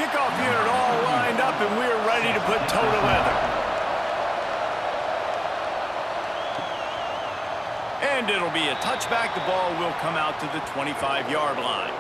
Kickoff unit all lined up, and we're ready to put toe to leather. And it'll be a touchback. The ball will come out to the 25-yard line.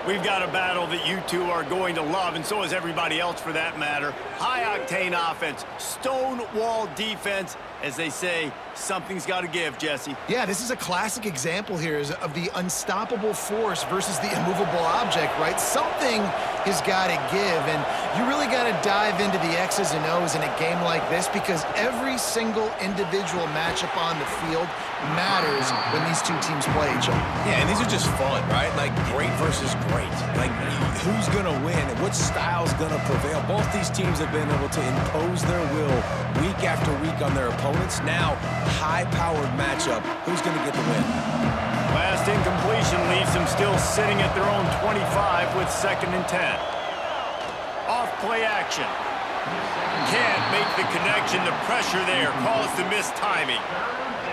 We've got a battle that you two are going to love, and so is everybody else for that matter. High-octane offense, stone-wall defense. As they say, something's got to give, Jesse. Yeah, this is a classic example here of the unstoppable force versus the immovable object, right? Something has got to give, and you really got to dive into the X's and O's in a game like this because every single individual matchup on the field matters when these two teams play each other. Yeah, and these are just fun, right? Like great versus great. Like who's going to win and what style's going to prevail. Both these teams have been able to impose their will week after week on their opponents. Now, high-powered matchup. Who's going to get the win? Last incompletion leaves them still sitting at their own 25 with 2nd and 10. Off-play action. Can't make the connection. The pressure there caused the missed timing.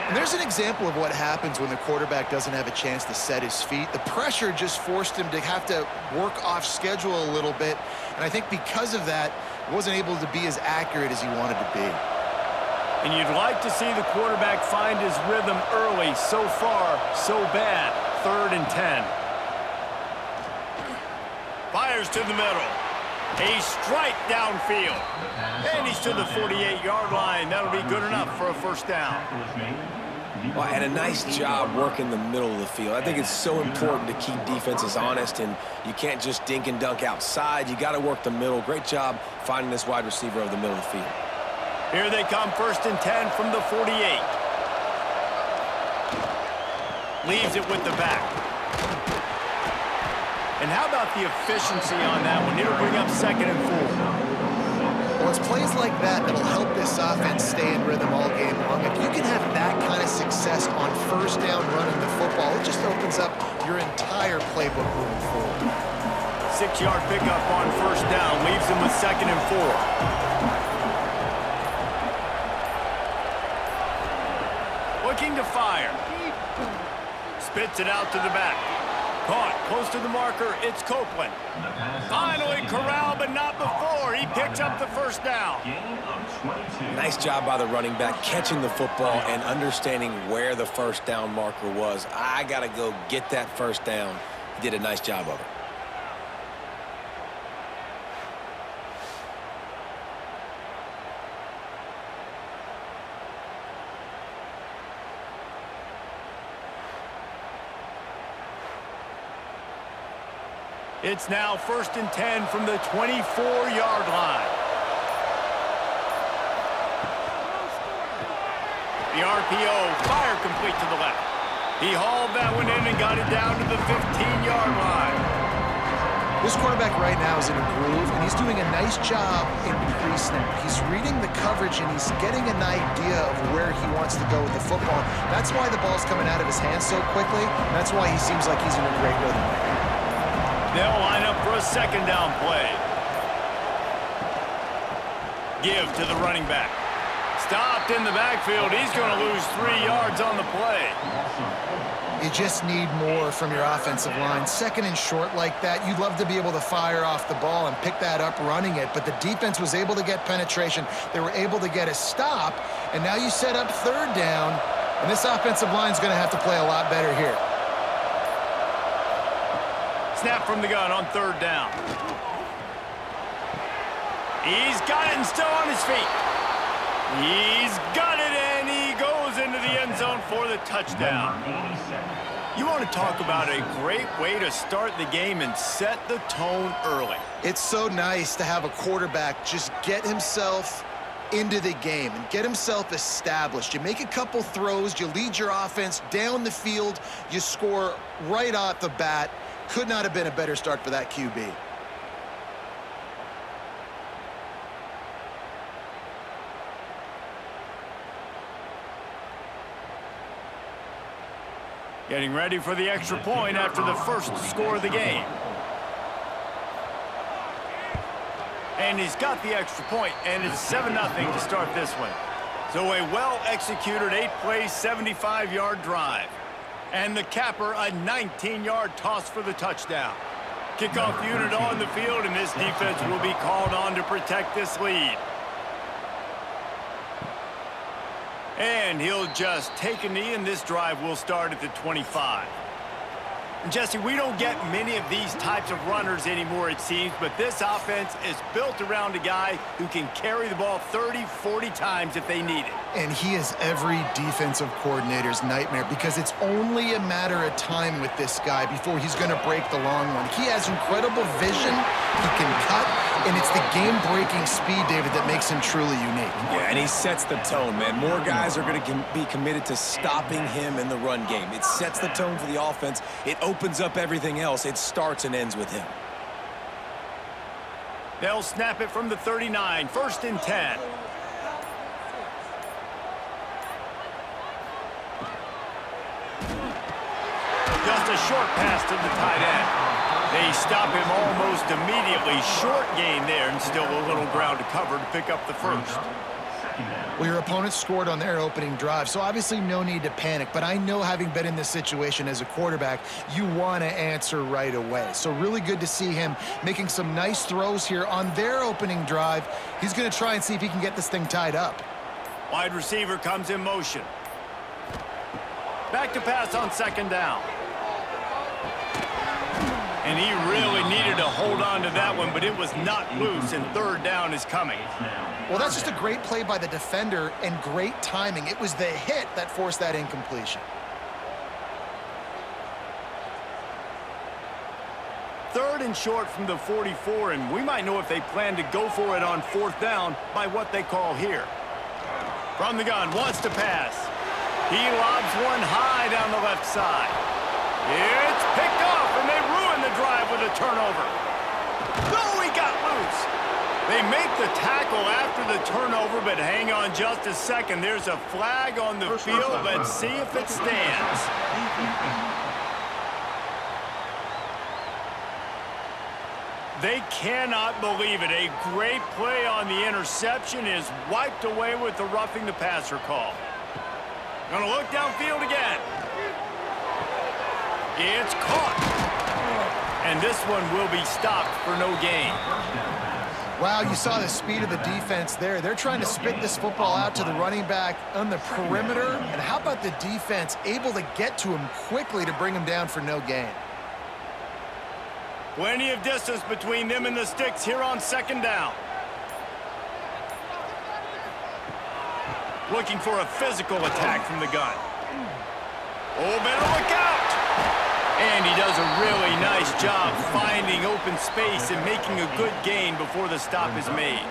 And there's an example of what happens when the quarterback doesn't have a chance to set his feet. The pressure just forced him to have to work off schedule a little bit. And I think because of that, he wasn't able to be as accurate as he wanted to be. And you'd like to see the quarterback find his rhythm early. So far, so bad. 3rd and 10. Fires to the middle. A strike downfield. And he's to the 48-yard line. That'll be good enough for a 1st down. Well, and a nice job working the middle of the field. I think it's so important to keep defenses honest, and you can't just dink and dunk outside. You got to work the middle. Great job finding this wide receiver over the middle of the field. Here they come, 1st and 10 from the 48. Leaves it with the back. And how about the efficiency on that one? It'll bring up 2nd and 4. Well, it's plays like that that'll help this offense stay in rhythm all game long. If you can have that kind of success on 1st down running the football, it just opens up your entire playbook moving forward. 6-yard pickup on 1st down. Leaves them with 2nd and 4. Looking to fire. Spits it out to the back. Caught close to the marker. It's Copeland. Finally corralled, but not before. He picks up the 1st down. Nice job by the running back catching the football and understanding where the 1st down marker was. I got to go get that 1st down. He did a nice job of it. It's now 1st and 10 from the 24-yard line. The RPO, fire complete to the left. He hauled that one in and got it down to the 15-yard line. This quarterback right now is in a groove, and he's doing a nice job in pre-snap. He's reading the coverage, and he's getting an idea of where he wants to go with the football. That's why the ball's coming out of his hands so quickly. That's why he seems like he's in a great rhythm. They'll line up for a 2nd down play. Give to the running back. Stopped in the backfield. He's going to lose 3 yards on the play. You just need more from your offensive line. 2nd and short like that, you'd love to be able to fire off the ball and pick that up running it, but the defense was able to get penetration. They were able to get a stop, and now you set up 3rd down, and this offensive line is going to have to play a lot better here. Snap from the gun on 3rd down. He's got it and still on his feet. He's got it, and he goes into the end zone for the touchdown. You want to talk about a great way to start the game and set the tone early. It's so nice to have a quarterback just get himself into the game and get himself established. You make a couple throws, you lead your offense down the field, you score right off the bat. Could not have been a better start for that QB. Getting ready for the extra point after the 1st score of the game. And he's got the extra point, and it's 7-0 to start this one. So a well-executed 8-play, 75-yard drive. And the capper, a 19-yard toss for the touchdown. kickoff unit on the field, and this defense will be called on to protect this lead. And he'll just take a knee, and this drive will start at the 25. Jesse, we don't get many of these types of runners anymore, it seems, but this offense is built around a guy who can carry the ball 30, 40 times if they need it. And he is every defensive coordinator's nightmare because it's only a matter of time with this guy before he's going to break the long one. He has incredible vision, he can cut, and it's the game-breaking speed, David, that makes him truly unique. Yeah, and he sets the tone, man. More guys are going to be committed to stopping him in the run game. It sets the tone for the offense. It opens up everything else. It starts and ends with him. They'll snap it from the 39, 1st and 10. Just a short pass to the tight end. They stop him almost immediately. Short gain there, and still a little ground to cover to pick up the first. Well, your opponent scored on their opening drive, so obviously no need to panic. But I know, having been in this situation as a quarterback, you want to answer right away. So really good to see him making some nice throws here on their opening drive. He's going to try and see if he can get this thing tied up. Wide receiver comes in motion. Back to pass on 2nd down. And he really needed to hold on to that one, but it was not loose, and 3rd down is coming. Well, that's just a great play by the defender and great timing. It was the hit that forced that incompletion. 3rd and short from the 44, and we might know if they plan to go for it on 4th down by what they call here. From the gun, wants to pass. He lobs one high down the left side. It's picked off, and they ruin the drive with a turnover. No, he got loose. They make the tackle after the turnover, but hang on just a second. There's a flag on the field. Let's see if it stands. They cannot believe it. A great play on the interception is wiped away with the roughing the passer call. Gonna look downfield again. It's caught. And this one will be stopped for no gain. Wow, you saw the speed of the defense there. They're trying to spit this football out to the running back on the perimeter. And how about the defense able to get to him quickly to bring him down for no gain? Plenty of distance between them and the sticks here on 2nd down. Looking for a physical attack from the gun. Oh, better look out! And he does a really nice job finding open space and making a good gain before the stop is made.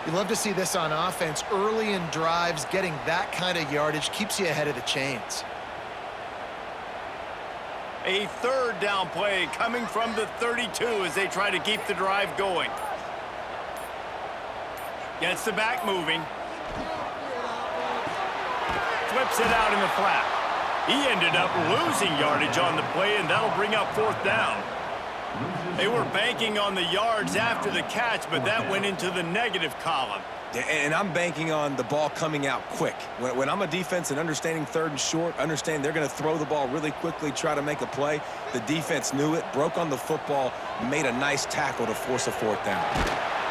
You love to see this on offense. Early in drives, getting that kind of yardage keeps you ahead of the chains. A 3rd down play coming from the 32 as they try to keep the drive going. Gets the back moving. Flips it out in the flat. He ended up losing yardage on the play, and that'll bring up 4th down. They were banking on the yards after the catch, but that went into the negative column. And I'm banking on the ball coming out quick. When I'm a defense and understanding 3rd and short, understand they're going to throw the ball really quickly, try to make a play. The defense knew it, broke on the football, made a nice tackle to force a 4th down.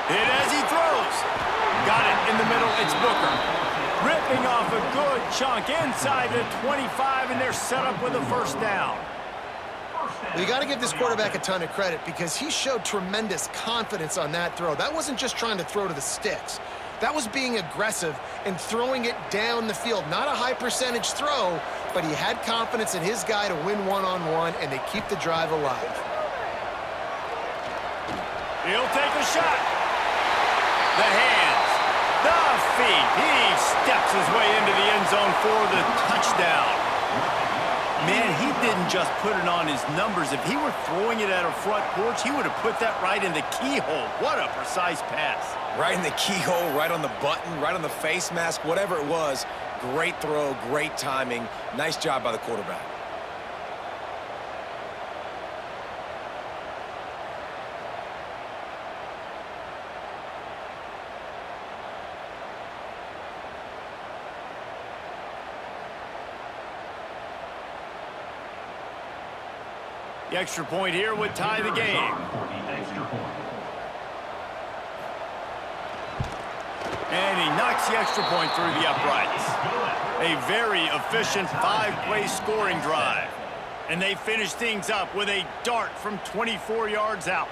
Hit as he throws. Got it in the middle. It's Booker. Ripping off a good chunk inside the 25, and they're set up with a 1st down. Well, you got to give this quarterback a ton of credit because he showed tremendous confidence on that throw. That wasn't just trying to throw to the sticks. That was being aggressive and throwing it down the field. Not a high percentage throw, but he had confidence in his guy to win one-on-one, and they keep the drive alive. He'll take a shot. The hands. The feet. He steps his way into the end zone for the touchdown. Man, he didn't just put it on his numbers. If he were throwing it at a front porch, he would have put that right in the keyhole. What a precise pass. Right in the keyhole, right on the button, right on the face mask, whatever it was. Great throw, great timing. Nice job by the quarterback. The extra point here would tie the game. And he knocks the extra point through the uprights. A very efficient 5-play scoring drive. And they finish things up with a dart from 24 yards out.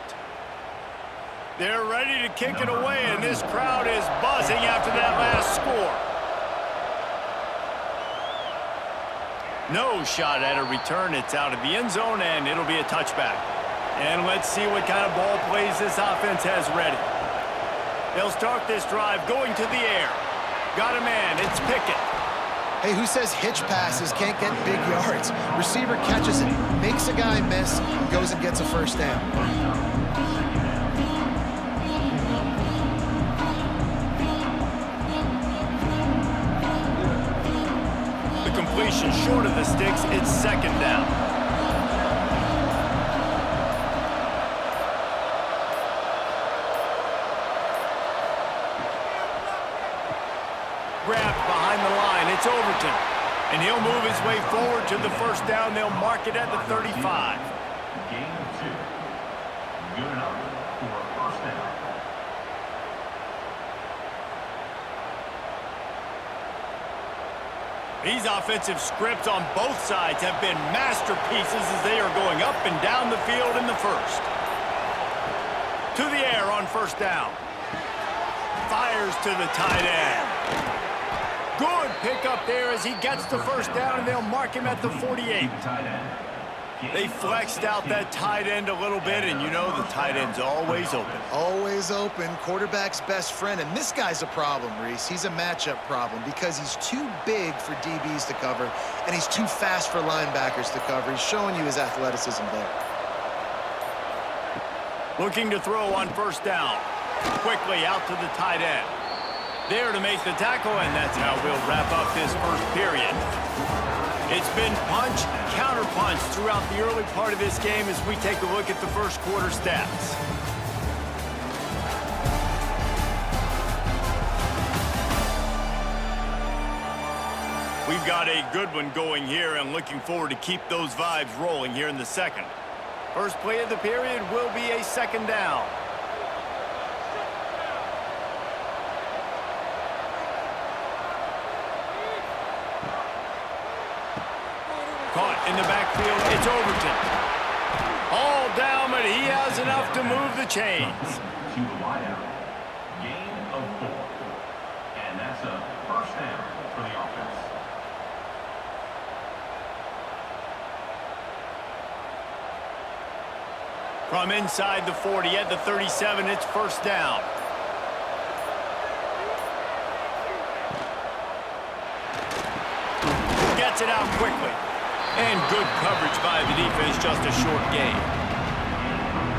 They're ready to kick it away, and this crowd is buzzing after that last score. No shot at a return. It's out of the end zone, and it'll be a touchback. And let's see what kind of ball plays this offense has ready. They'll start this drive going to the air. Got a man. It's Pickett. Hey, who says hitch passes can't get big yards? Receiver catches it, makes a guy miss, goes and gets a first down. The completion short of the sticks. It's second down. Grabbed behind the line. It's Overton. And he'll move his way forward to the first down. They'll mark it at the 35. Gain of 2. Good enough for a first down. These offensive scripts on both sides have been masterpieces as they are going up and down the field in the first. To the air on first down. Fires to the tight end. Good pickup there as he gets the first down, and they'll mark him at the 48. They flexed out that tight end a little bit, and you know the tight end's always open. Always open, quarterback's best friend. And this guy's a problem, Reese. He's a matchup problem because he's too big for DBs to cover, and he's too fast for linebackers to cover. He's showing you his athleticism there. Looking to throw on first down. Quickly out to the tight end. There to make the tackle, and that's how we'll wrap up this first period. It's been punch, counter-punch throughout the early part of this game as we take a look at the first quarter stats. We've got a good one going here and looking forward to keep those vibes rolling here in the second. First play of the period will be a second down. Caught in the backfield, it's Overton. All down, but he has enough to move the chains. To the wideout. Gain of 4. And that's a first down for the offense. From inside the 40 at the 37, it's first down. Gets it out quickly. And good coverage by the defense, just a short gain.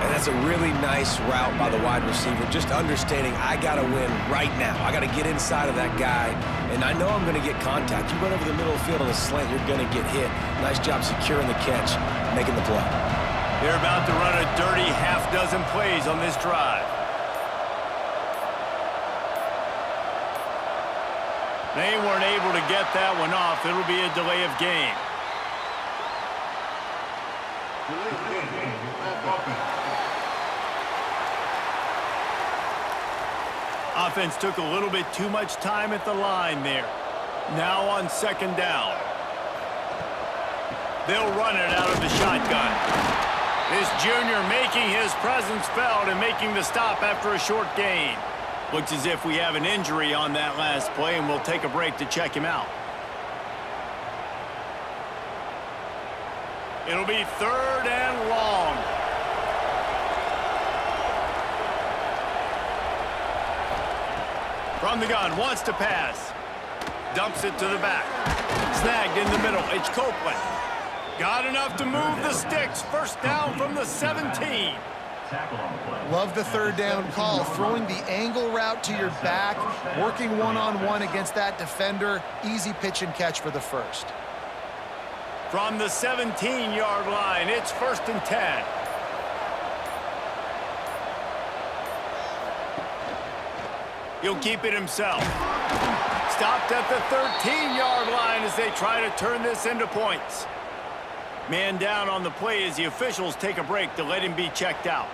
And that's a really nice route by the wide receiver, just understanding I got to win right now. I got to get inside of that guy, and I know I'm going to get contact. You run over the middle of the field on a slant, you're going to get hit. Nice job securing the catch, making the play. They're about to run a dirty half-dozen plays on this drive. They weren't able to get that one off. It'll be a delay of game. Offense took a little bit too much time at the line there. Now on second down. They'll run it out of the shotgun. This junior making his presence felt and making the stop after a short gain. Looks as if we have an injury on that last play, and we'll take a break to check him out. It'll be third and long. From the gun, wants to pass. Dumps it to the back. Snagged in the middle. It's Copeland. Got enough to move the sticks. First down from the 17. Love the third down call. Throwing the angle route to your back, working one-on-one against that defender. Easy pitch and catch for the first. From the 17-yard line, it's first and 10. He'll keep it himself. Stopped at the 13-yard line as they try to turn this into points. Man down on the play as the officials take a break to let him be checked out.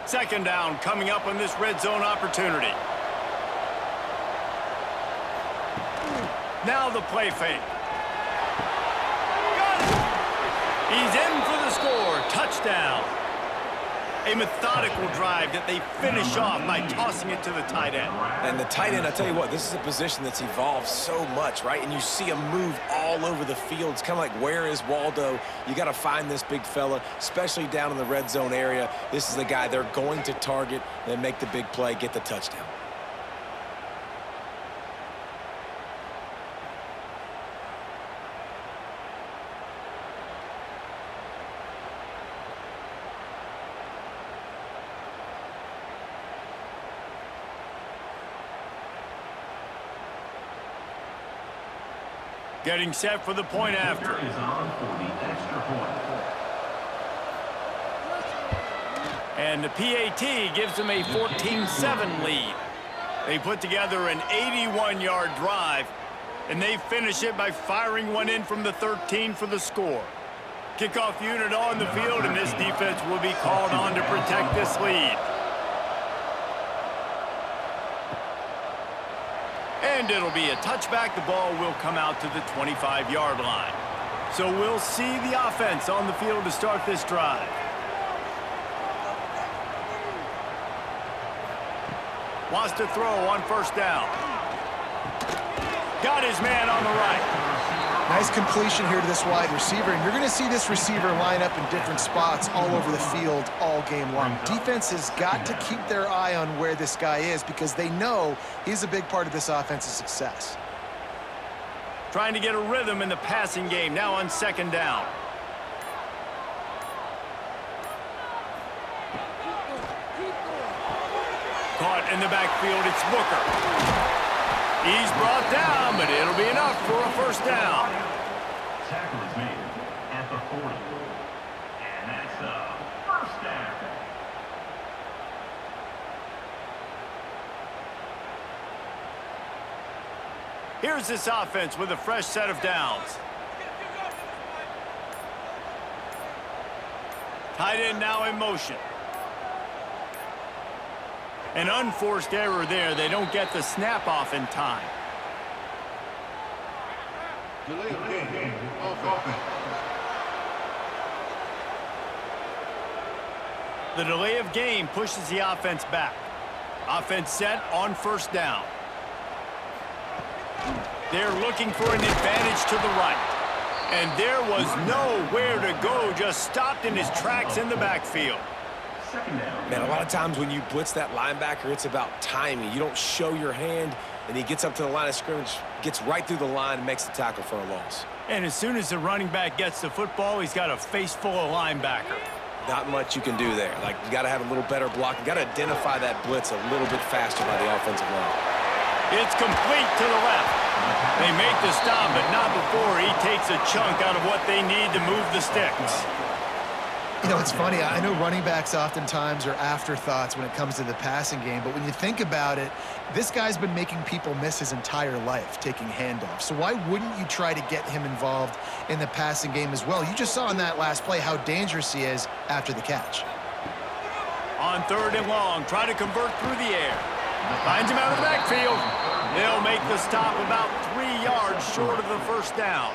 Second down coming up on this red zone opportunity. Now the play fake. Got it! He's in for the score. Touchdown. A methodical drive that they finish off by tossing it to the tight end. And the tight end, I tell you what, this is a position that's evolved so much, right? And you see him move all over the field. It's kind of like, where is Waldo? You got to find this big fella, especially down in the red zone area. This is the guy they're going to target and make the big play, get the touchdown. Getting set for the point after. Is on for the extra point. And the PAT gives them a 14-7 lead. They put together an 81-yard drive, and they finish it by firing one in from the 13 for the score. Kickoff unit on the field, and this defense will be called on to protect this lead. And it'll be a touchback. The ball will come out to the 25-yard line. So we'll see the offense on the field to start this drive. Wants to throw on first down. Got his man on the right. Nice completion here to this wide receiver, and you're going to see this receiver line up in different spots all over the field all game long. Defense has got to keep their eye on where this guy is because they know he's a big part of this offense's success. Trying to get a rhythm in the passing game now on second down. Caught in the backfield, it's Booker. He's brought down, but it'll be enough for a first down. Tackle is made at the 40. And that's a first down. Here's this offense with a fresh set of downs. Tight end now in motion. An unforced error there. They don't get the snap off in time. The delay of game pushes the offense back. Offense set on first down. They're looking for an advantage to the right. And there was nowhere to go, just stopped in his tracks in the backfield. Man, a lot of times when you blitz that linebacker, it's about timing. You don't show your hand, and he gets up to the line of scrimmage, gets right through the line, and makes the tackle for a loss. And as soon as the running back gets the football, he's got a face full of linebacker. Not much you can do there. Like, you got to have a little better block. You got to identify that blitz a little bit faster by the offensive line. It's complete to the left. They make the stop, but not before he takes a chunk out of what they need to move the sticks. You know, it's funny. I know running backs oftentimes are afterthoughts when it comes to the passing game, but when you think about it, this guy's been making people miss his entire life taking handoffs. So why wouldn't you try to get him involved in the passing game as well? You just saw in that last play how dangerous he is after the catch. On third and long, try to convert through the air. Finds him out of the backfield. They'll make the stop about 3 yards short of the first down.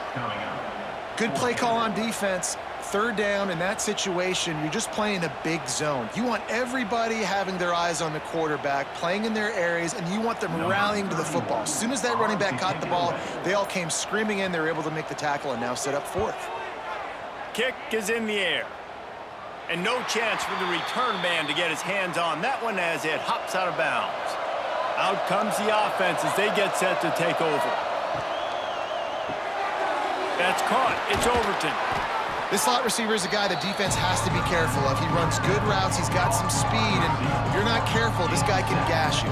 Good play call on defense. Third down in that situation, you're just playing a big zone. You want everybody having their eyes on the quarterback, playing in their areas, and you want them rallying to the football. As soon as that running back caught the ball, they all came screaming in. They were able to make the tackle and now set up fourth. Kick is in the air. And no chance for the return man to get his hands on that one as it hops out of bounds. Out comes the offense as they get set to take over. That's caught. It's Overton. This slot receiver is a guy the defense has to be careful of. He runs good routes. He's got some speed, and if you're not careful, this guy can gash you.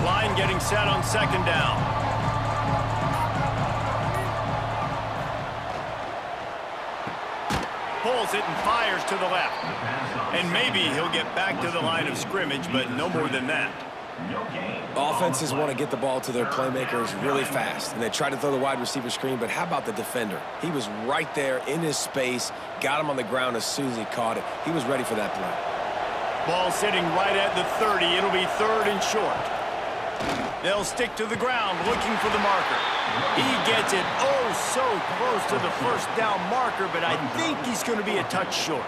Line getting set on second down. Pulls it and fires to the left. And maybe he'll get back to the line of scrimmage, but no more than that. Offenses want to get the ball to their playmakers really fast, and they try to throw the wide receiver screen, but how about the defender? He was right there in his space, got him on the ground as soon as he caught it. He was ready for that play. Ball sitting right at the 30. It'll be 3rd and short. They'll stick to the ground looking for the marker. He gets it oh so close to the first down marker, but I think he's going to be a touch short.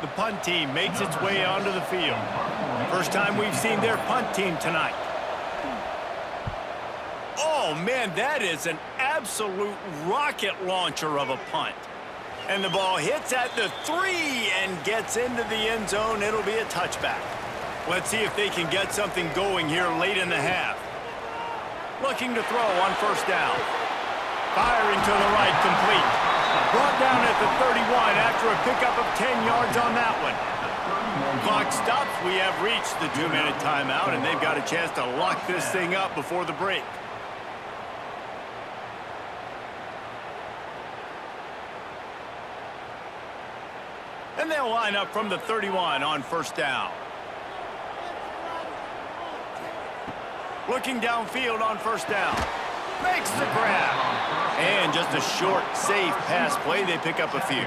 The punt team makes its way onto the field. First time we've seen their punt team tonight. Oh, man, that is an absolute rocket launcher of a punt. And the ball hits at the 3 and gets into the end zone. It'll be a touchback. Let's see if they can get something going here late in the half. Looking to throw on first down. Firing to the right, complete. Brought down at the 31 after a pickup of 10 yards on that one. Clock stops. We have reached the 2-minute timeout, and they've got a chance to lock this thing up before the break. And they'll line up from the 31 on first down. Looking downfield on first down. Makes the grab. And just a short, safe pass play. They pick up a few.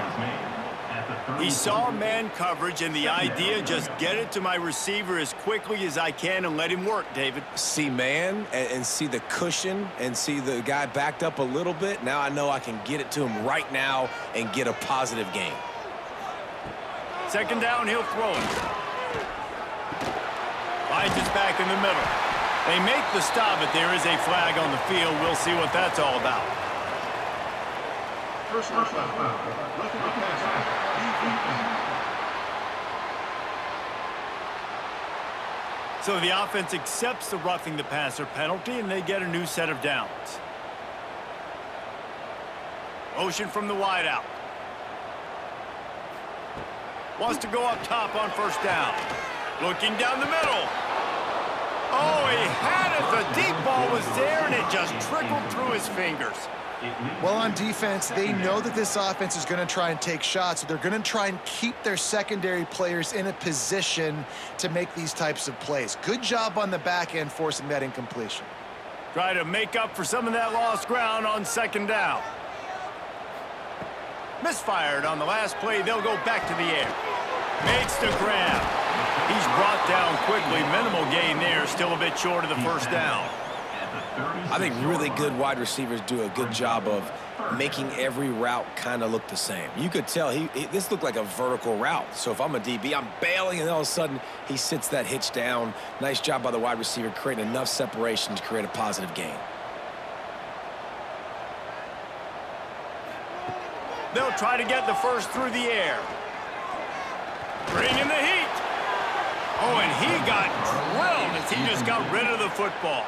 He saw man coverage, and the idea, just get it to my receiver as quickly as I can and let him work, David. See man and see the cushion and see the guy backed up a little bit. Now I know I can get it to him right now and get a positive gain. Second down, he'll throw it. Finds us back in the middle. They make the stop, but there is a flag on the field. We'll see what that's all about. So the offense accepts the roughing the passer penalty, and they get a new set of downs. Motion from the wideout. Wants to go up top on first down. Looking down the middle. Oh, he had it. The deep ball was there, and it just trickled through his fingers. Well, on defense, they know that this offense is going to try and take shots. So they're going to try and keep their secondary players in a position to make these types of plays. Good job on the back end forcing that incompletion. Try to make up for some of that lost ground on second down. Misfired on the last play. They'll go back to the air. Makes the grab. He's brought down quickly. Minimal gain there. Still a bit short of the first down. I think really good wide receivers do a good job of making every route kind of look the same. You could tell this looked like a vertical route. So if I'm a DB, I'm bailing, and all of a sudden he sits that hitch down. Nice job by the wide receiver creating enough separation to create a positive gain. They'll try to get the first through the air. Bringing the heat. Oh, and he got drilled as he just got rid of the football.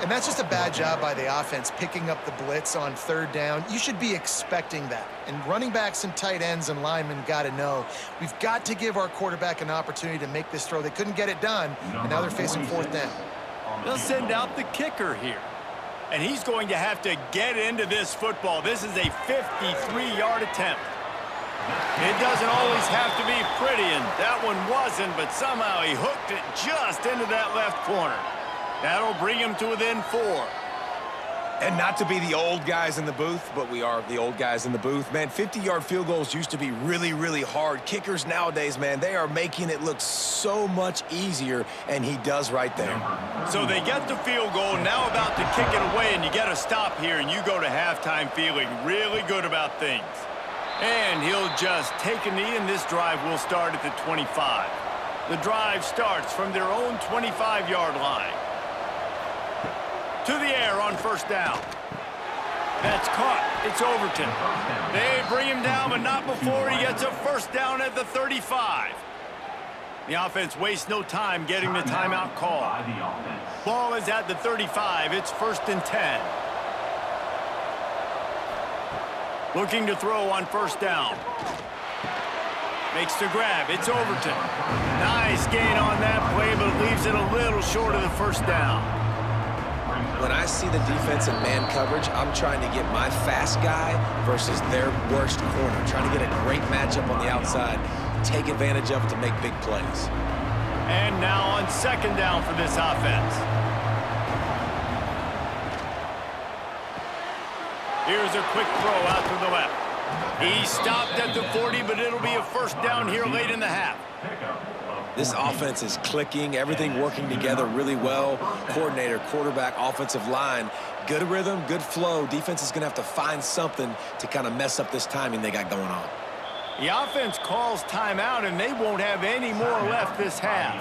And that's just a bad job by the offense, picking up the blitz on third down. You should be expecting that. And running backs and tight ends and linemen got to know, we've got to give our quarterback an opportunity to make this throw. They couldn't get it done, and now they're facing fourth down. They'll send out the kicker here. And he's going to have to get into this football. This is a 53-yard attempt. It doesn't always have to be pretty, and that one wasn't, but somehow he hooked it just into that left corner. That'll bring him to within 4. And not to be the old guys in the booth, but we are the old guys in the booth. Man, 50-yard field goals used to be really, really hard. Kickers nowadays, man, they are making it look so much easier, and he does right there. So they get the field goal, now about to kick it away, and you get a stop here, and you go to halftime feeling really good about things. And he'll just take a knee, and this drive will start at the 25. The drive starts from their own 25-yard line. To the air on first down. That's caught. It's Overton. They bring him down, but not before he gets a first down at the 35. The offense wastes no time getting the timeout call. Ball is at the 35. It's 1st and 10. Looking to throw on first down. Makes the grab. It's Overton. Nice gain on that play, but leaves it a little short of the first down. see the defense in man coverage, I'm trying to get my fast guy versus their worst corner. Trying to get a great matchup on the outside, take advantage of it to make big plays. And now on second down for this offense. Here's a quick throw out to the left. He stopped at the 40, but it'll be a first down here late in the half. This offense is clicking, everything working together really well. Coordinator, quarterback, offensive line, good rhythm, good flow. Defense is going to have to find something to kind of mess up this timing they got going on. The offense calls timeout, and they won't have any more left this half.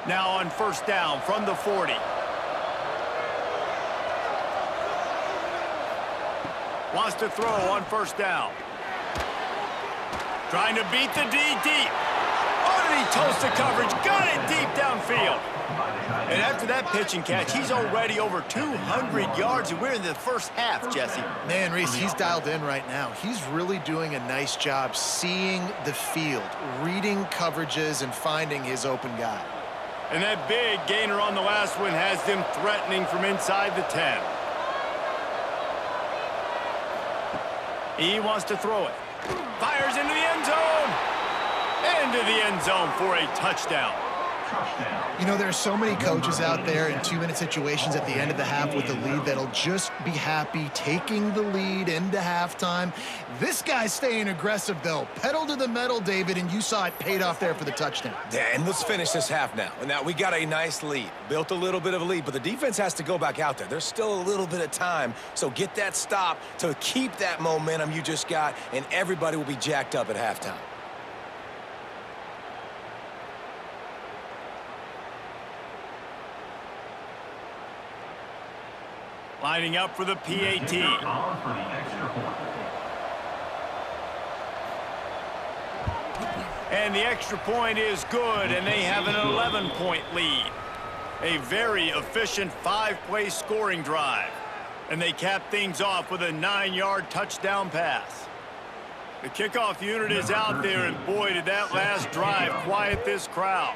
Now on first down from the 40. Wants to throw on first down. Trying to beat the D deep. Oh, did he toast the coverage? Got it deep downfield. And after that pitch and catch, he's already over 200 yards, and we're in the first half, Jesse. Man, Reese, he's dialed in right now. He's really doing a nice job seeing the field, reading coverages, and finding his open guy. And that big gainer on the last one has them threatening from inside the 10. He wants to throw it. Fires into the end zone. Into the end zone for a touchdown. You know, there are so many coaches out there in two-minute situations at the end of the half with the lead that'll just be happy taking the lead into halftime. This guy's staying aggressive, though. Pedal to the metal, David, and you saw it paid off there for the touchdown. Yeah, and let's finish this half now. And now we got a nice lead. Built a little bit of a lead, but the defense has to go back out there. There's still a little bit of time, so get that stop to keep that momentum you just got, and everybody will be jacked up at halftime. Lining up for the PAT. And the extra point is good, and they have an 11-point lead. A very efficient 5-play scoring drive. And they cap things off with a 9-yard touchdown pass. The kickoff unit is out there, and boy, did that last drive quiet this crowd.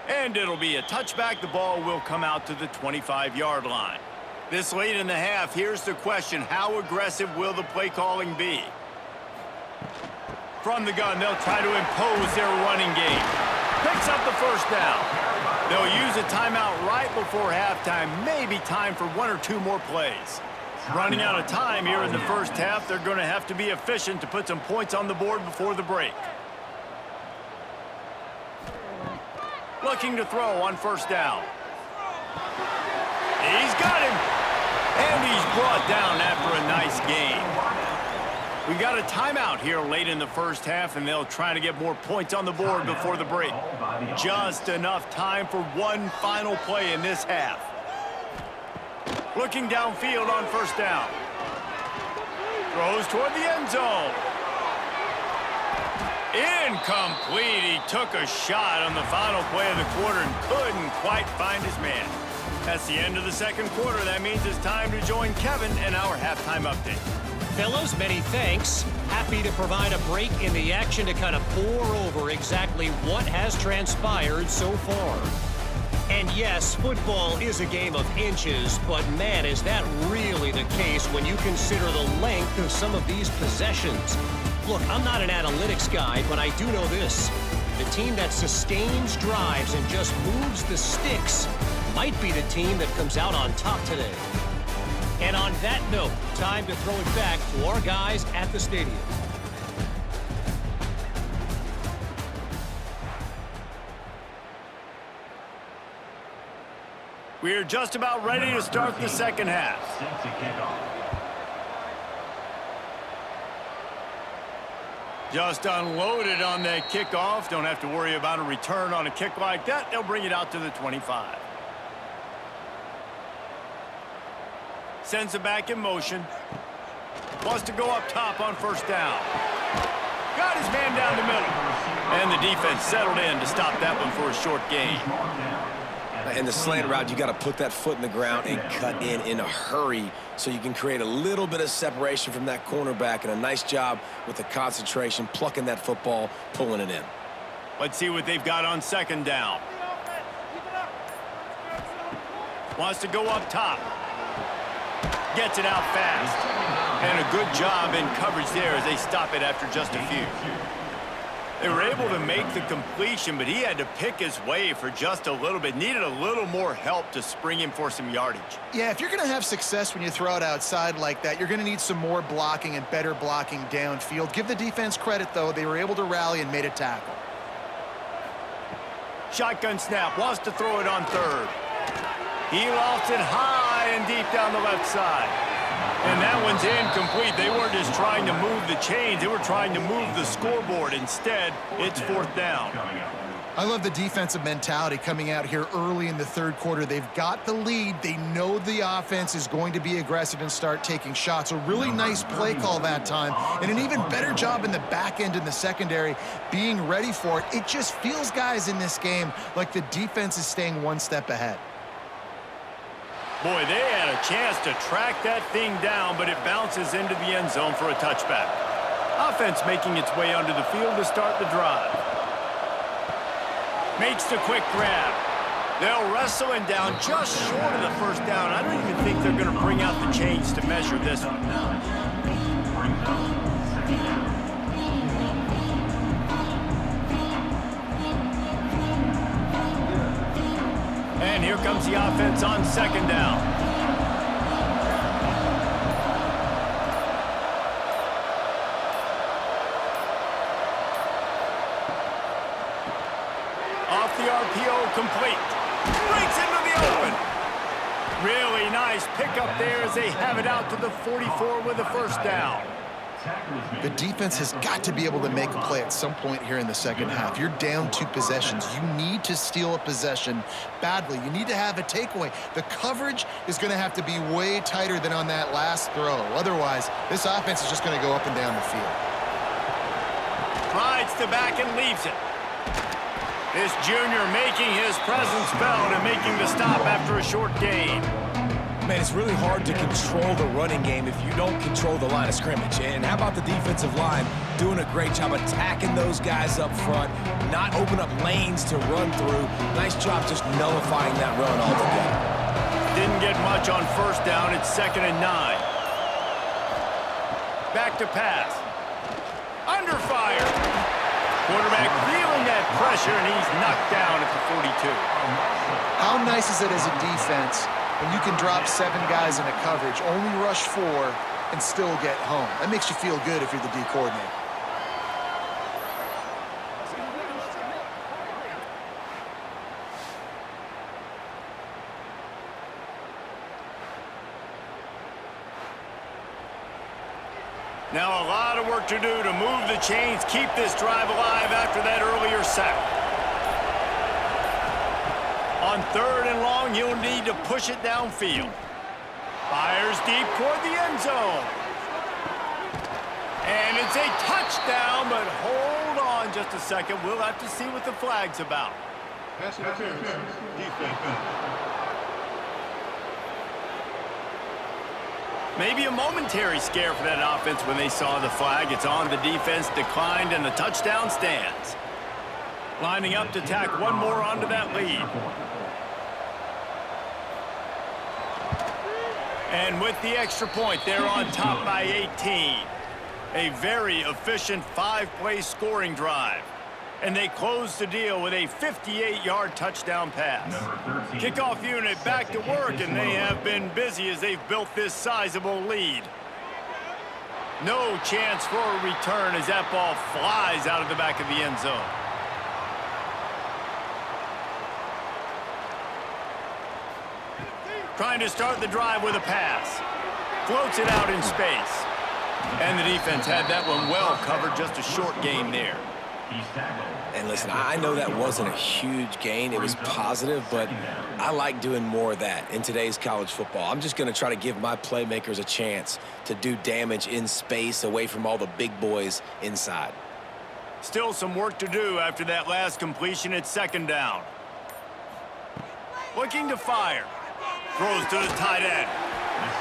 And it'll be a touchback. The ball will come out to the 25-yard line. This late in the half, here's the question. How aggressive will the play calling be? From the gun, they'll try to impose their running game. Picks up the first down. They'll use a timeout right before halftime. Maybe time for one or two more plays. Running out of time here in the first half. They're going to have to be efficient to put some points on the board before the break. Looking to throw on first down. He's got him. And he's brought down after a nice gain. We got a timeout here late in the first half, and they'll try to get more points on the board before the break. Just enough time for one final play in this half. Looking downfield on first down. Throws toward the end zone. Incomplete. He took a shot on the final play of the quarter and couldn't quite find his man. That's the end of the second quarter. That means it's time to join Kevin in our halftime update. Fellows, many thanks. Happy to provide a break in the action to kind of pour over exactly what has transpired so far. And yes, football is a game of inches, but man, is that really the case when you consider the length of some of these possessions. Look, I'm not an analytics guy, but I do know this. The team that sustains drives and just moves the sticks might be the team that comes out on top today. And on that note, time to throw it back to our guys at the stadium. We're just about ready to start the second half. Just unloaded on that kickoff. Don't have to worry about a return on a kick like that. They'll bring it out to the 25. Sends it back in motion. Wants to go up top on first down. Got his man down the middle. And the defense settled in to stop that one for a short gain. In the slant route, you got to put that foot in the ground and cut in a hurry so you can create a little bit of separation from that cornerback, and a nice job with the concentration, plucking that football, pulling it in. Let's see what they've got on second down. Wants to go up top. Gets it out fast. And a good job in coverage there as they stop it after just a few. They were able to make the completion, but he had to pick his way for just a little bit. Needed a little more help to spring him for some yardage. Yeah, if you're going to have success when you throw it outside like that, you're going to need some more blocking and better blocking downfield. Give the defense credit, though. They were able to rally and made a tackle. Shotgun snap. Wants to throw it on third. He lofts it high and deep down the left side. And that one's incomplete. They weren't just trying to move the chains. They were trying to move the scoreboard. Instead, it's fourth down. I love the defensive mentality coming out here early in the third quarter. They've got the lead. They know the offense is going to be aggressive and start taking shots. A really nice play call that time, and an even better job in the back end in the secondary being ready for it. It just feels, guys, in this game like the defense is staying one step ahead. Boy, they had a chance to track that thing down, but it bounces into the end zone for a touchback. Offense making its way onto the field to start the drive. Makes the quick grab. They'll wrestle him down just short of the first down. I don't even think they're going to bring out the chains to measure this one. And here comes the offense on second down. Off the RPO, complete. Breaks into the open. Really nice pickup there as they have it out to the 44 with a first down. The defense has got to be able to make a play at some point here in the second half. You're down 2 possessions. You need to steal a possession badly. You need to have a takeaway. The coverage is going to have to be way tighter than on that last throw. Otherwise, this offense is just going to go up and down the field. Rides the back and leaves it. This junior making his presence felt and making the stop after a short gain. Man, it's really hard to control the running game if you don't control the line of scrimmage. And how about the defensive line doing a great job attacking those guys up front, not open up lanes to run through. Nice job just nullifying that run altogether. Didn't get much on first down. It's 2nd and 9. Back to pass. Under fire. Quarterback feeling that pressure, and he's knocked down at the 42. How nice is it as a defense when you can drop 7 guys in a coverage, only rush 4, and still get home? That makes you feel good if you're the D coordinator. Now a lot of work to do to move the chains, keep this drive alive after that earlier sack. On 3rd and long, you'll need to push it downfield. Fires deep toward the end zone. And it's a touchdown, but hold on just a second. We'll have to see what the flag's about. Maybe a momentary scare for that offense when they saw the flag. It's on, the defense declined, and the touchdown stands. Lining up to tack one more onto that lead. And with the extra point, they're on top by 18. A very efficient 5-play scoring drive. And they close the deal with a 58-yard touchdown pass. Kickoff unit back to work, and they have been busy as they've built this sizable lead. No chance for a return as that ball flies out of the back of the end zone. Trying to start the drive with a pass. Floats it out in space. And the defense had that one well covered, just a short gain there. And listen, I know that wasn't a huge gain. It was positive, but I like doing more of that in today's college football. I'm just going to try to give my playmakers a chance to do damage in space away from all the big boys inside. Still some work to do after that last completion at 2nd down. Looking to fire. Throws to the tight end.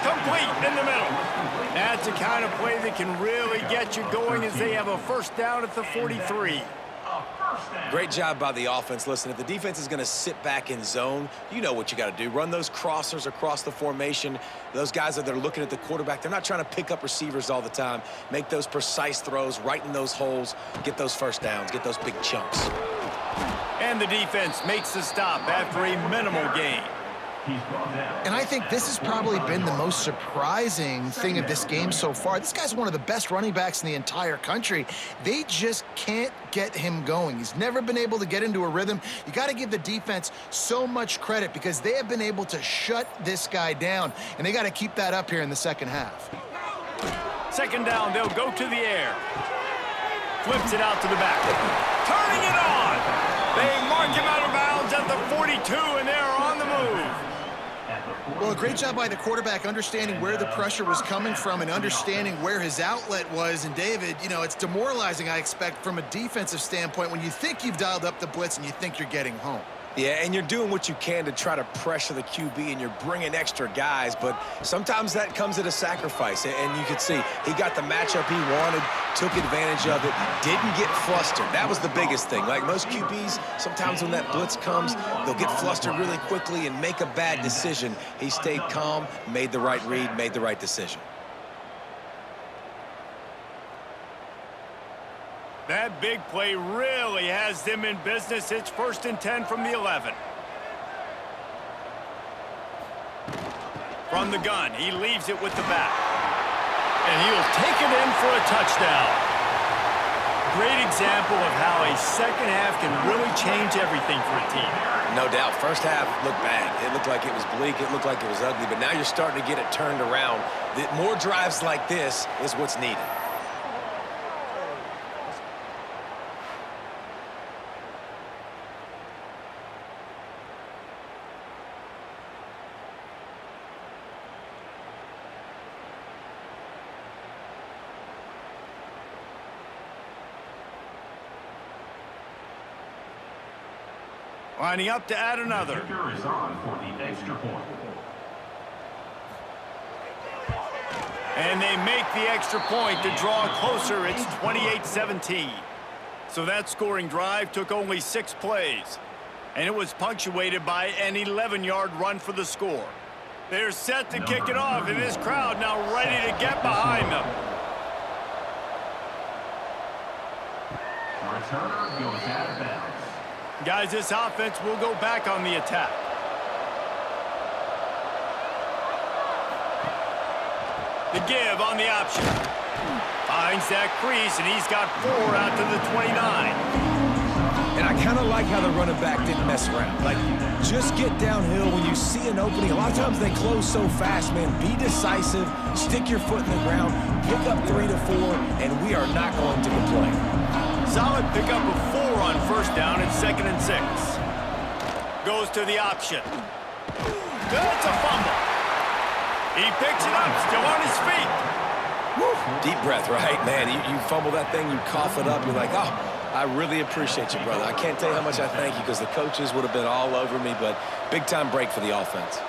Complete in the middle. That's the kind of play that can really get you going as they have a first down at the 43. a first down. Great job by the offense. Listen, if the defense is going to sit back in zone, you know what you got to do. Run those crossers across the formation. Those guys that are looking at the quarterback, they're not trying to pick up receivers all the time. Make those precise throws right in those holes. Get those first downs. Get those big chunks. And the defense makes the stop after a minimal gain. And I think this has probably been the most surprising thing of this game so far. This guy's one of the best running backs in the entire country. They just can't get him going. He's never been able to get into a rhythm. You got to give the defense so much credit because they have been able to shut this guy down, and they got to keep that up here in the second half. Second down, they'll go to the air. Flips it out to the back. Turning it on. They mark him out of bounds at the 42, and they're on the move. Well, a great job by the quarterback understanding where the pressure was coming from and understanding where his outlet was. And, David, you know, it's demoralizing, I expect, from a defensive standpoint when you think you've dialed up the blitz and you think you're getting home. Yeah, and you're doing what you can to try to pressure the QB, and you're bringing extra guys, but sometimes that comes at a sacrifice. And you can see he got the matchup he wanted, took advantage of it, didn't get flustered. That was the biggest thing. Like most QBs, sometimes when that blitz comes, they'll get flustered really quickly and make a bad decision. He stayed calm, made the right read, made the right decision. That big play really has them in business. It's 1st and 10 from the 11. From the gun, he leaves it with the back. And he'll take it in for a touchdown. Great example of how a second half can really change everything for a team. No doubt. First half looked bad. It looked like it was bleak. It looked like it was ugly. But now you're starting to get it turned around. More drives like this is what's needed. Lining up to add another. The kicker is on for the extra point. And they make the extra point to draw it closer. It's 28-17. So that scoring drive took only 6 plays. And it was punctuated by an 11-yard run for the score. They're set to kick it off, and this crowd now ready to get behind them. Returner goes out of bounds. Guys, this offense will go back on the attack. The give on the option. Finds that crease, and he's got 4 out to the 29. And I kind of like how the running back didn't mess around. Like, just get downhill when you see an opening. A lot of times they close so fast, man. Be decisive, stick your foot in the ground, pick up 3 to 4, and we are not going to complain. Solid pickup of 4 on 1st down and 2nd and 6. Goes to the option. That's a fumble. He picks it up, still on his feet. Woo. Deep breath, right? Man, you fumble that thing, you cough it up, you're like, oh, I really appreciate you, brother. I can't tell you how much I thank you because the coaches would have been all over me, but big-time break for the offense.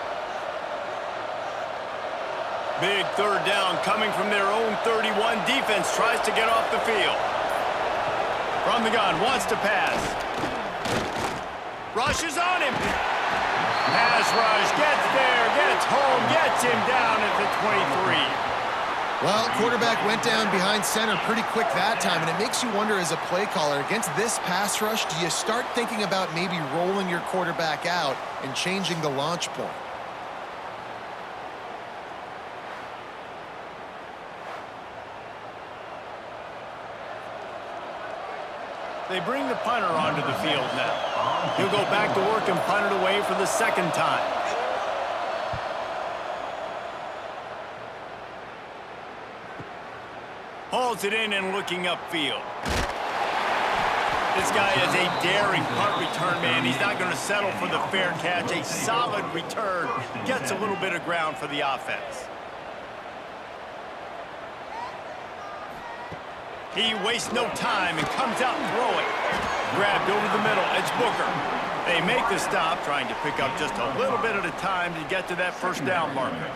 Big 3rd down coming from their own 31. Defense tries to get off the field. From the gun, wants to pass. Rushes on him. Pass rush, gets there, gets home, gets him down at the 23. Well, quarterback went down behind center pretty quick that time, and it makes you wonder as a play caller, against this pass rush, do you start thinking about maybe rolling your quarterback out and changing the launch point? They bring the punter onto the field now. He'll go back to work and punt it away for the 2nd time. Hauls it in and looking upfield. This guy is a daring punt return man. He's not going to settle for the fair catch. A solid return. Gets a little bit of ground for the offense. He wastes no time and comes out throwing. Grabbed over the middle. It's Booker. They make the stop, trying to pick up just a little bit at a time to get to that 1st down marker.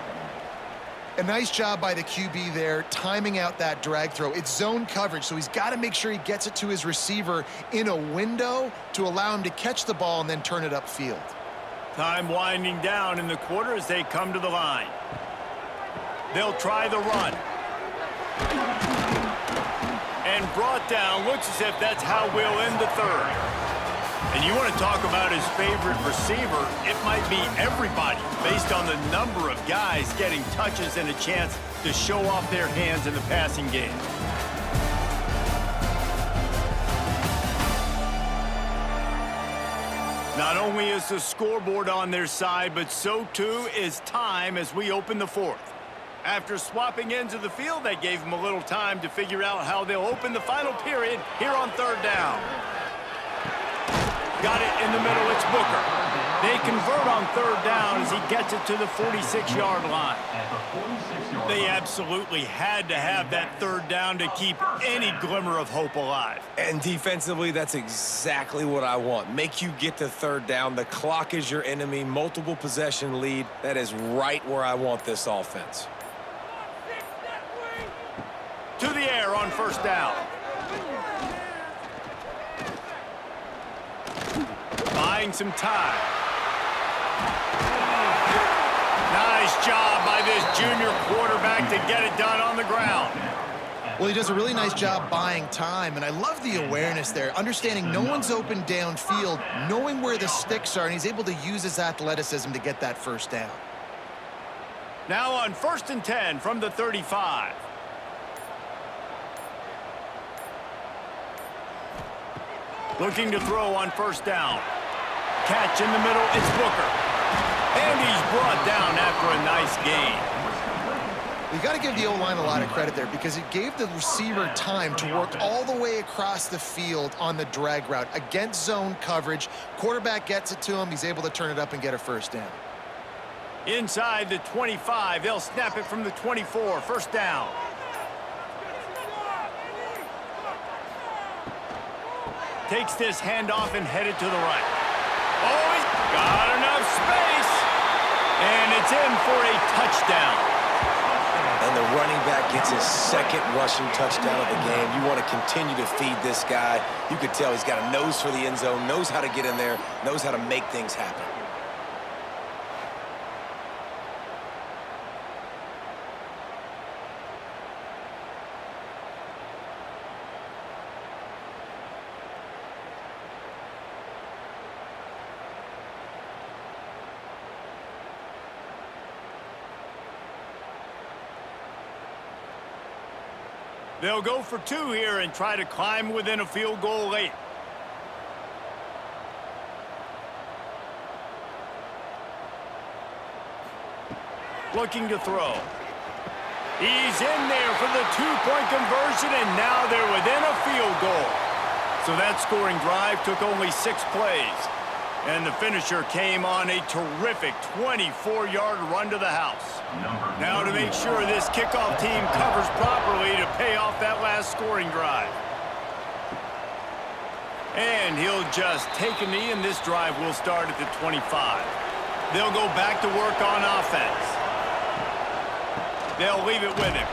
A nice job by the QB there, timing out that drag throw. It's zone coverage, so he's got to make sure he gets it to his receiver in a window to allow him to catch the ball and then turn it upfield. Time winding down in the quarter as they come to the line. They'll try the run. And brought down. Looks as if that's how we'll end the third. And you want to talk about his favorite receiver, it might be everybody based on the number of guys getting touches and a chance to show off their hands in the passing game. Not only is the scoreboard on their side, but so too is time as we open the fourth. After swapping ends of the field, that gave them a little time to figure out how they'll open the final period here on third down. Got it in the middle, it's Booker. They convert on third down as he gets it to the 46-yard line. They absolutely had to have that third down to keep any glimmer of hope alive. And defensively, that's exactly what I want. Make you get to third down. The clock is your enemy. Multiple possession lead. That is right where I want this offense. To the air on first down. Buying some time. Nice job by this junior quarterback to get it done on the ground. Well, he does a really nice job buying time, and I love the awareness there, understanding no one's open downfield, knowing where the sticks are, and he's able to use his athleticism to get that first down. Now on 1st and 10 from the 35. Looking to throw on first down. Catch in the middle, it's Booker. And he's brought down after a nice gain. You got to give the O-line a lot of credit there because it gave the receiver time to work all the way across the field on the drag route against zone coverage. Quarterback gets it to him. He's able to turn it up and get a first down. Inside the 25, they'll snap it from the 24. First down. Takes this handoff and headed to the right. Oh, he's got enough space. And it's in for a touchdown. And the running back gets his second rushing touchdown of the game. You want to continue to feed this guy. You could tell he's got a nose for the end zone, knows how to get in there, knows how to make things happen. They'll go for two here and try to climb within a field goal late. Looking to throw. He's in there for the two-point conversion, and now they're within a field goal. So that scoring drive took only 6 plays. And the finisher came on a terrific 24-yard run to the house. Now to make sure this kickoff team covers properly to pay off that last scoring drive. And he'll just take a knee, and this drive will start at the 25. They'll go back to work on offense. They'll leave it with him.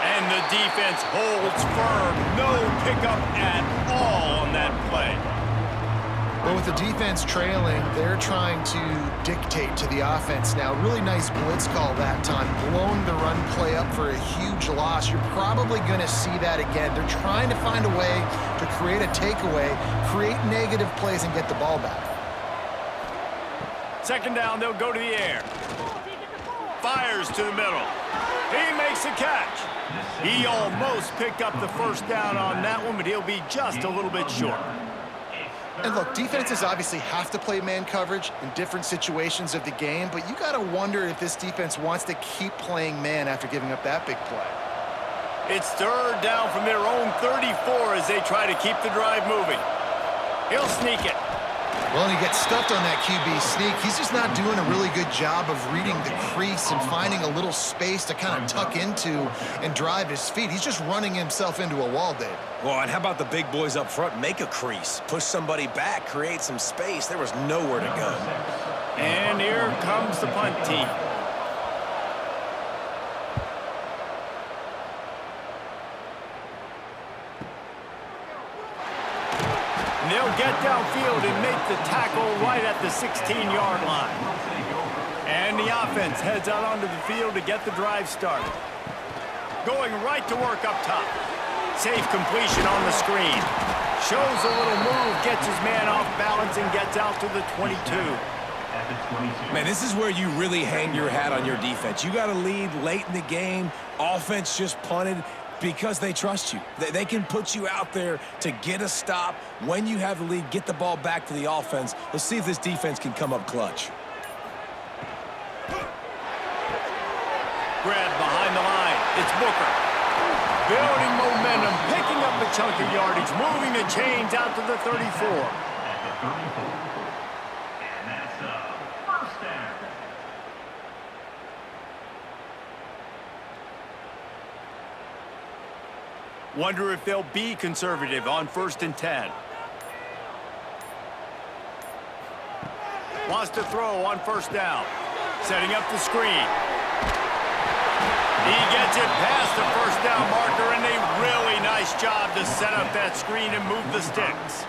And the defense holds firm. No pickup at all on that play. Well, with the defense trailing, they're trying to dictate to the offense now. Really nice blitz call that time, blowing the run play up for a huge loss. You're probably going to see that again. They're trying to find a way to create a takeaway, create negative plays, and get the ball back. Second down, they'll go to the air. Fires to the middle. He makes a catch. He almost picked up the first down on that one, but he'll be just a little bit short. And look, defenses obviously have to play man coverage in different situations of the game, but you got to wonder if this defense wants to keep playing man after giving up that big play. It's third down from their own 34 as they try to keep the drive moving. He'll sneak it. Well, and he gets stuffed on that QB sneak. He's just not doing a really good job of reading the crease and finding a little space to kind of tuck into and drive his feet. He's just running himself into a wall, Dave. Well, and how about the big boys up front? Make a crease, push somebody back, create some space. There was nowhere to go. And here comes the punt team. will get downfield and make the tackle right at the 16-yard line. And the offense heads out onto the field to get the drive started. Going right to work up top. Safe completion on the screen. Shows a little move, gets his man off balance, and gets out to the 22. Man, this is where you really hang your hat on your defense. You got to lead late in the game. Offense just punted because they trust you. They can put you out there to get a stop. When you have the lead, get the ball back to the offense. Let's see if this defense can come up clutch. Grab behind the line. It's Booker. Building momentum, picking up a chunk of yardage, moving the chains out to the 34. At the 34. And that's a first down. Wonder if they'll be conservative on 1st and 10. Wants to throw on 1st down. Setting up the screen. He gets it past the 1st down marker, and a really nice job to set up that screen and move the sticks.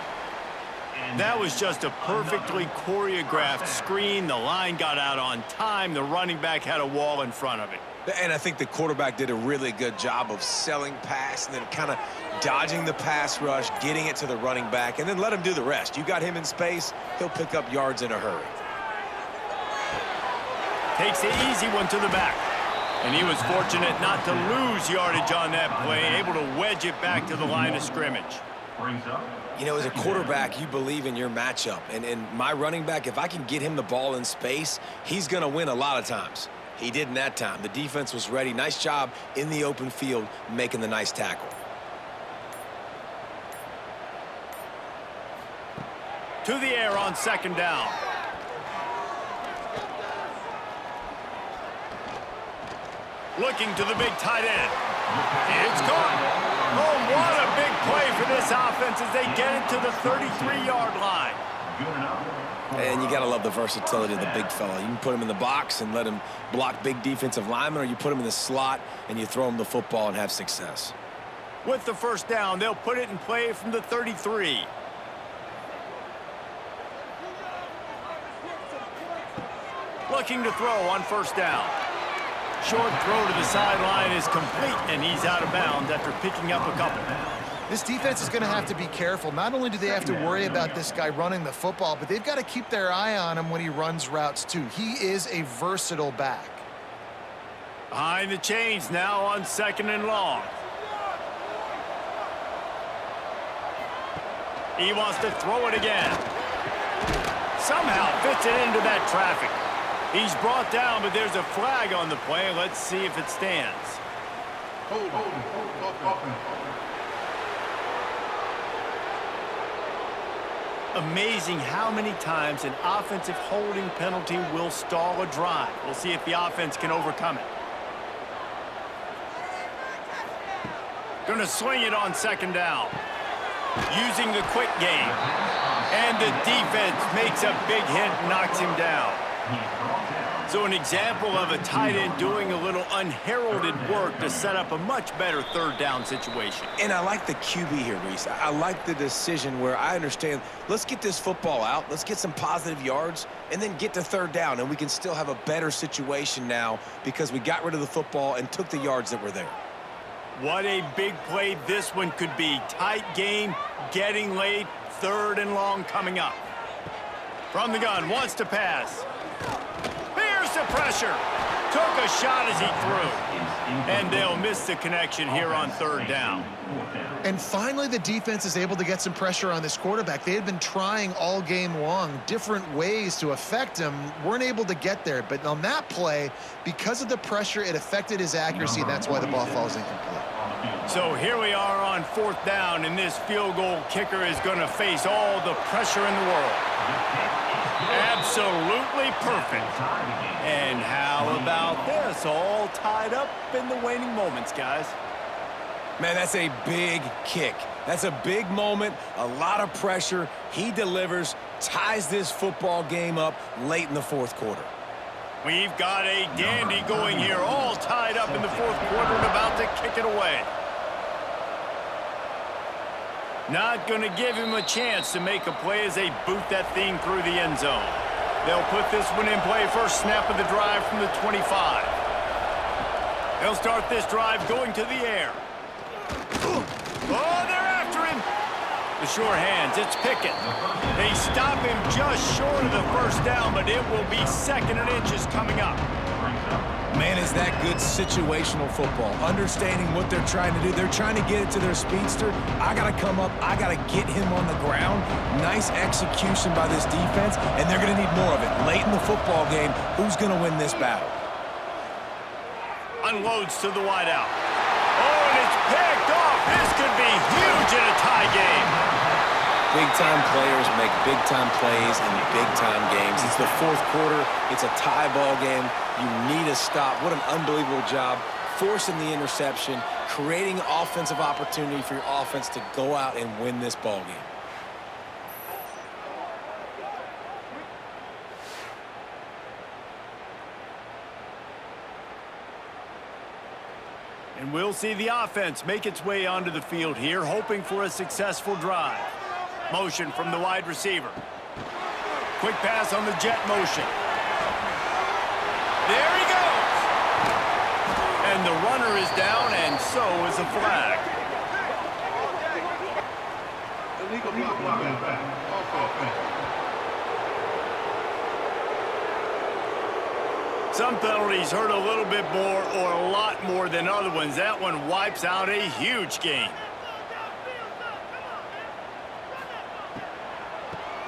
That was just a perfectly choreographed screen. The line got out on time. The running back had a wall in front of it. And I think the quarterback did a really good job of selling pass and then kind of dodging the pass rush, getting it to the running back, and then let him do the rest. You got him in space, he'll pick up yards in a hurry. Takes the easy one to the back. And he was fortunate not to lose yardage on that play, able to wedge it back to the line of scrimmage. Brings up. You know, as a quarterback, you believe in your matchup. And my running back, if I can get him the ball in space, he's going to win a lot of times. He didn't that time. The defense was ready. Nice job in the open field making the nice tackle. To the air on 2nd down. Looking to the big tight end. It's caught. Oh, what a big play for this offense as they get it to the 33-yard line. And you got to love the versatility of the big fella. You can put him in the box and let him block big defensive linemen, or you put him in the slot and you throw him the football and have success. With the 1st down, they'll put it in play from the 33. Looking to throw on 1st down. Short throw to the sideline is complete, and he's out of bounds after picking up a couple. This defense is going to have to be careful. Not only do they have to worry about this guy running the football, but they've got to keep their eye on him when he runs routes, too. He is a versatile back. Behind the chains now on 2nd and long. He wants to throw it again. Somehow fits it into that traffic. He's brought down, but there's a flag on the play. Let's see if it stands. Amazing how many times an offensive holding penalty will stall a drive. We'll see if the offense can overcome it. Going to swing it on 2nd down. Using the quick game. And the defense makes a big hit and knocks him down. So an example of a tight end doing a little unheralded work to set up a much better 3rd down situation. And I like the QB here, Reese. I like the decision where I understand, let's get this football out, let's get some positive yards, and then get to 3rd down, and we can still have a better situation now because we got rid of the football and took the yards that were there. What a big play this one could be. Tight game, getting late, 3rd and long coming up. From the gun, wants to pass. Here's the pressure. Took a shot as he threw. And they'll miss the connection here on 3rd down. And finally, the defense is able to get some pressure on this quarterback. They had been trying all game long different ways to affect him, weren't able to get there. But on that play, because of the pressure, it affected his accuracy, and that's why the ball falls incomplete. So here we are on 4th down, and this field goal kicker is going to face all the pressure in the world. Absolutely perfect. And how about this? All tied up in the waning moments, guys. Man, that's a big kick. That's a big moment, a lot of pressure. He delivers, ties this football game up late in the 4th quarter. We've got a dandy going here, all tied up in the 4th quarter and about to kick it away. Not going to give him a chance to make a play as they boot that thing through the end zone. They'll put this one in play first snap of the drive from the 25. They'll start this drive going to the air. Oh, they're after him. The sure hands, it's Pickett. They stop him just short of the first down, but it will be 2nd and inches coming up. Man, is that good situational football. Understanding what they're trying to do. They're trying to get it to their speedster. I got to come up. I got to get him on the ground. Nice execution by this defense, and they're going to need more of it. Late in the football game, who's going to win this battle? Unloads to the wideout. Oh, and it's picked off. This could be huge in a tie game. Big-time players make big-time plays in big-time games. It's the 4th quarter. It's a tie ball game. You need a stop. What an unbelievable job forcing the interception, creating offensive opportunity for your offense to go out and win this ball game. And we'll see the offense make its way onto the field here, hoping for a successful drive. Motion from the wide receiver. Quick pass on the jet motion. There he goes. And the runner is down, and so is a flag. Illegal block. Some penalties hurt a little bit more or a lot more than other ones. That one wipes out a huge game.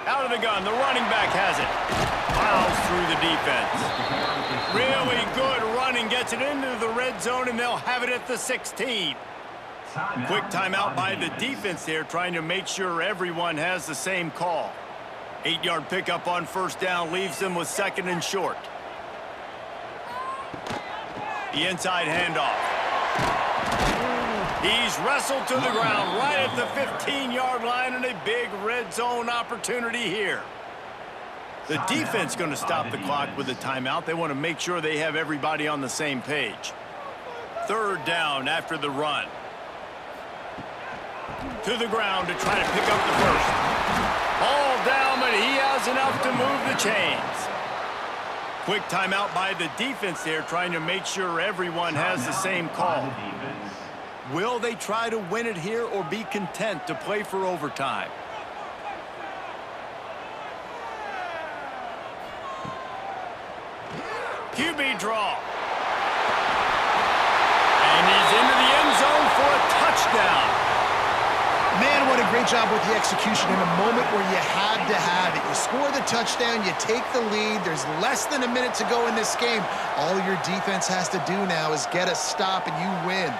Out of the gun, the running back has it. Plows through the defense. Really good running, gets it into the red zone, and they'll have it at the 16. Quick timeout by the defense there, trying to make sure everyone has the same call. 8-yard pickup on first down leaves them with 2nd and short. The inside handoff. He's wrestled to the ground right at the 15-yard line, and a big red zone opportunity here. The defense going to stop the clock with a timeout. They want to make sure they have everybody on the same page. 3rd down after the run. To the ground to try to pick up the first. Ball down, but he has enough to move the chains. Quick timeout by the defense there, trying to make sure everyone has the same call. Will they try to win it here or be content to play for overtime? QB draw. And he's into the end zone for a touchdown. Man, what a great job with the execution in a moment where you had to have it. You score the touchdown, you take the lead. There's less than a minute to go in this game. All your defense has to do now is get a stop and you win.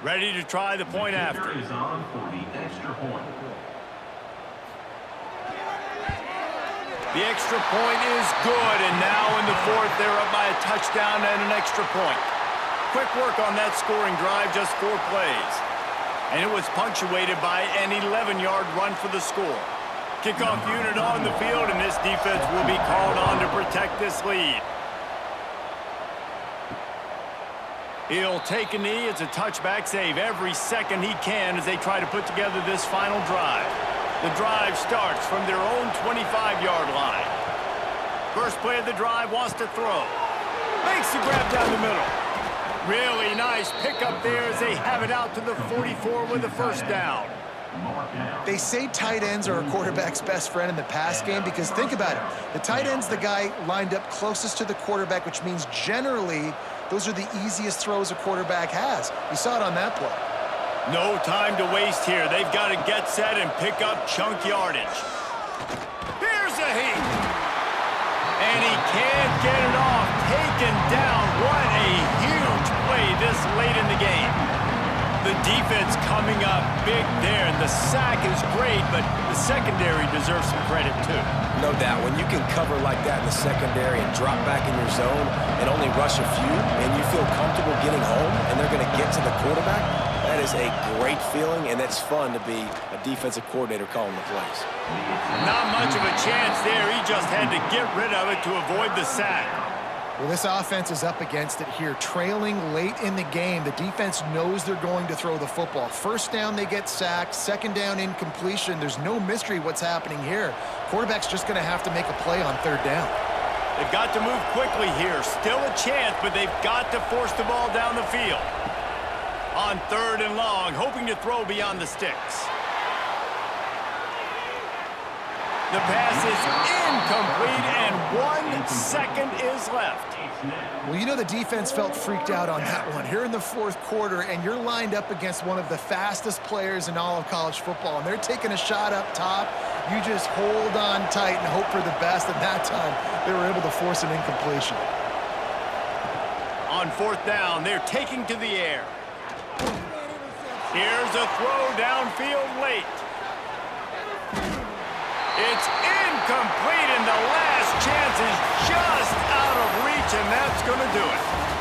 Ready to try the point after. Is on for the extra point. The extra point is good, and now in the 4th, they're up by a touchdown and an extra point. Quick work on that scoring drive, just 4 plays. And it was punctuated by an 11-yard run for the score. Kickoff unit on the field, and this defense will be called on to protect this lead. He'll take a knee. It's a touchback save every second he can as they try to put together this final drive. The drive starts from their own 25-yard line. First play of the drive, wants to throw. Makes the grab down the middle. Really nice pickup there as they have it out to the 44 with a first down. They say tight ends are a quarterback's best friend in the pass game because think about it. The tight end's the guy lined up closest to the quarterback, which means generally those are the easiest throws a quarterback has. You saw it on that play. No time to waste here. They've got to get set and pick up chunk yardage. Here's a heat. And he can't get it off. Taken down. What a huge play this late in the game. The defense coming up big there, and the sack is great, but the secondary deserves some credit too. No doubt. When you can cover like that in the secondary and drop back in your zone and only rush a few, and you feel comfortable getting home, and they're going to get to the quarterback, that is a great feeling, and it's fun to be a defensive coordinator calling the plays. Not much of a chance there. He just had to get rid of it to avoid the sack. Well, this offense is up against it here. Trailing late in the game, the defense knows they're going to throw the football. First down, they get sacked. Second down, incompletion. There's no mystery what's happening here. Quarterback's just going to have to make a play on third down. They've got to move quickly here. Still a chance, but they've got to force the ball down the field. On third and long, hoping to throw beyond the sticks. The pass is incomplete, and 1 second is left. Well, you know the defense felt freaked out on that one. Here in the fourth quarter, and you're lined up against one of the fastest players in all of college football, and they're taking a shot up top. You just hold on tight and hope for the best, and that time they were able to force an incompletion. On fourth down, they're taking to the air. Here's a throw downfield late. It's incomplete, and the last chance is just out of reach, and that's going to do it.